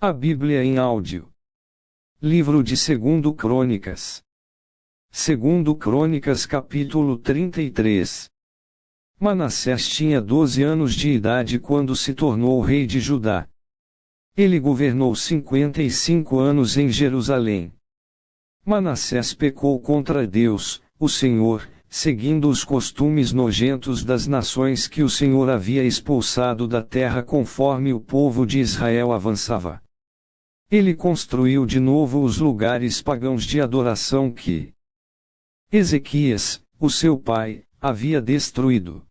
A Bíblia em áudio. Livro de 2 Crônicas. 2 Crônicas capítulo 33. Manassés tinha 12 anos de idade quando se tornou rei de Judá. Ele governou 55 anos em Jerusalém. Manassés pecou contra Deus, o Senhor, seguindo os costumes nojentos das nações que o Senhor havia expulsado da terra conforme o povo de Israel avançava. Ele construiu de novo os lugares pagãos de adoração que Ezequias, o seu pai, havia destruído.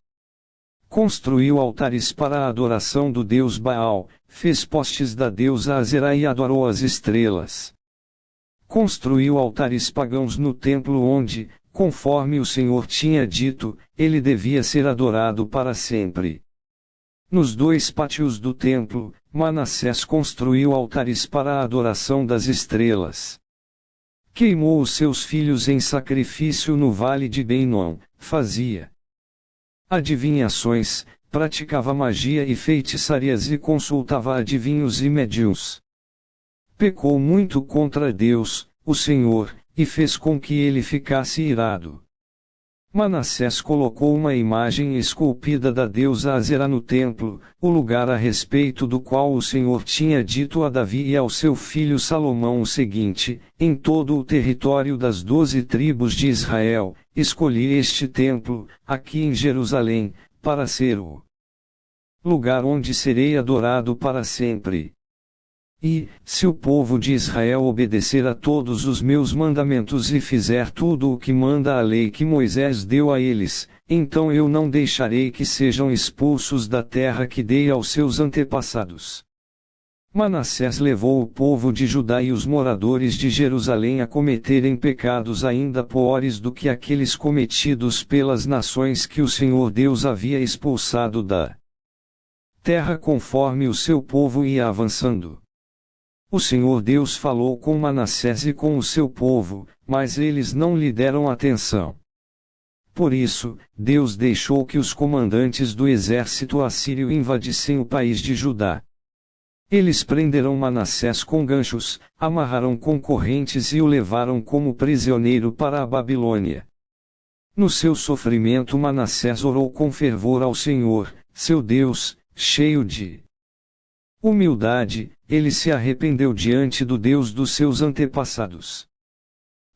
Construiu altares para a adoração do deus Baal, fez postes da deusa Azerá e adorou as estrelas. Construiu altares pagãos no templo onde, conforme o Senhor tinha dito, ele devia ser adorado para sempre. Nos 2 pátios do templo, Manassés construiu altares para a adoração das estrelas. Queimou os seus filhos em sacrifício no vale de Ben-Hinom, fazia adivinhações, praticava magia e feitiçarias e consultava adivinhos e médiuns. Pecou muito contra Deus, o Senhor, e fez com que ele ficasse irado. Manassés colocou uma imagem esculpida da deusa Azerá no templo, o lugar a respeito do qual o Senhor tinha dito a Davi e ao seu filho Salomão o seguinte: em todo o território das 12 tribos de Israel, escolhi este templo, aqui em Jerusalém, para ser o lugar onde serei adorado para sempre. E, se o povo de Israel obedecer a todos os meus mandamentos e fizer tudo o que manda a lei que Moisés deu a eles, então eu não deixarei que sejam expulsos da terra que dei aos seus antepassados. Manassés levou o povo de Judá e os moradores de Jerusalém a cometerem pecados ainda piores do que aqueles cometidos pelas nações que o Senhor Deus havia expulsado da terra conforme o seu povo ia avançando. O Senhor Deus falou com Manassés e com o seu povo, mas eles não lhe deram atenção. Por isso, Deus deixou que os comandantes do exército assírio invadissem o país de Judá. Eles prenderam Manassés com ganchos, amarraram com correntes e o levaram como prisioneiro para a Babilônia. No seu sofrimento Manassés orou com fervor ao Senhor, seu Deus, cheio de humildade, ele se arrependeu diante do Deus dos seus antepassados.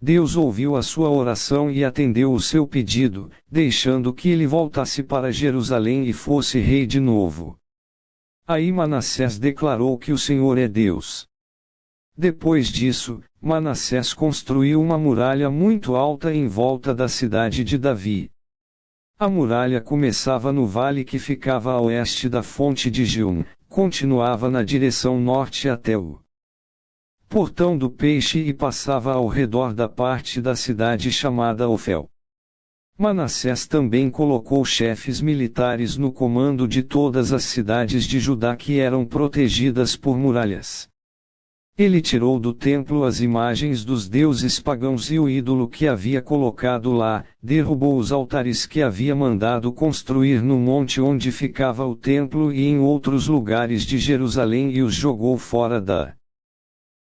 Deus ouviu a sua oração e atendeu o seu pedido, deixando que ele voltasse para Jerusalém e fosse rei de novo. Aí Manassés declarou que o Senhor é Deus. Depois disso, Manassés construiu uma muralha muito alta em volta da cidade de Davi. A muralha começava no vale que ficava a oeste da fonte de Gihon, continuava na direção norte até o Portão do Peixe e passava ao redor da parte da cidade chamada Ofel. Manassés também colocou chefes militares no comando de todas as cidades de Judá que eram protegidas por muralhas. Ele tirou do templo as imagens dos deuses pagãos e o ídolo que havia colocado lá, derrubou os altares que havia mandado construir no monte onde ficava o templo e em outros lugares de Jerusalém e os jogou fora da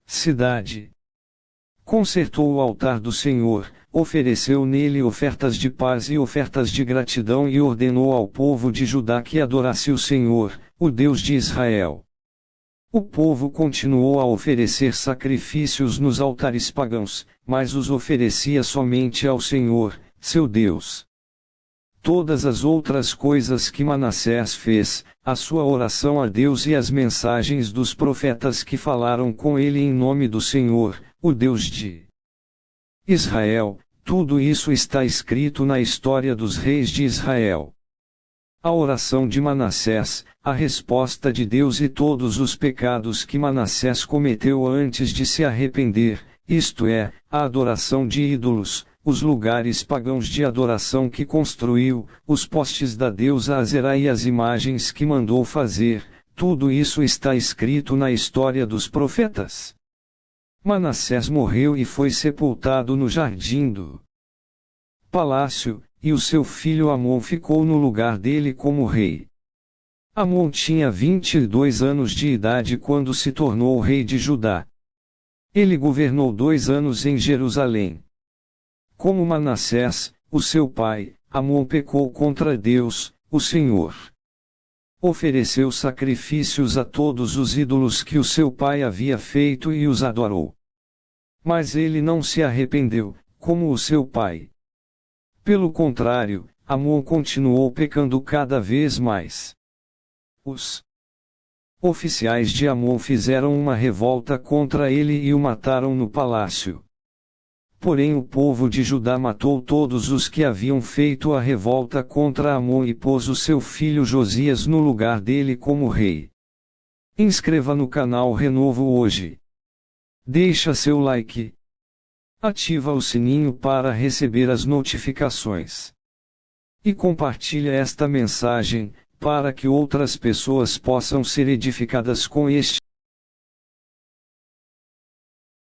cidade. Consertou o altar do Senhor, ofereceu nele ofertas de paz e ofertas de gratidão e ordenou ao povo de Judá que adorasse o Senhor, o Deus de Israel. O povo continuou a oferecer sacrifícios nos altares pagãos, mas os oferecia somente ao Senhor, seu Deus. Todas as outras coisas que Manassés fez, a sua oração a Deus e as mensagens dos profetas que falaram com ele em nome do Senhor, o Deus de Israel, tudo isso está escrito na história dos reis de Israel. A oração de Manassés, a resposta de Deus e todos os pecados que Manassés cometeu antes de se arrepender, isto é, a adoração de ídolos, os lugares pagãos de adoração que construiu, os postes da deusa Azerá e as imagens que mandou fazer, tudo isso está escrito na história dos profetas. Manassés morreu e foi sepultado no jardim do palácio, e o seu filho Amon ficou no lugar dele como rei. Amon tinha 22 anos de idade quando se tornou rei de Judá. Ele governou 2 anos em Jerusalém. Como Manassés, o seu pai, Amon pecou contra Deus, o Senhor. Ofereceu sacrifícios a todos os ídolos que o seu pai havia feito e os adorou. Mas ele não se arrependeu, como o seu pai. Pelo contrário, Amon continuou pecando cada vez mais. Os oficiais de Amon fizeram uma revolta contra ele e o mataram no palácio. Porém o povo de Judá matou todos os que haviam feito a revolta contra Amon e pôs o seu filho Josias no lugar dele como rei. Inscreva no canal Renovo hoje. Deixa seu like. Ativa o sininho para receber as notificações. E compartilha esta mensagem, para que outras pessoas possam ser edificadas com este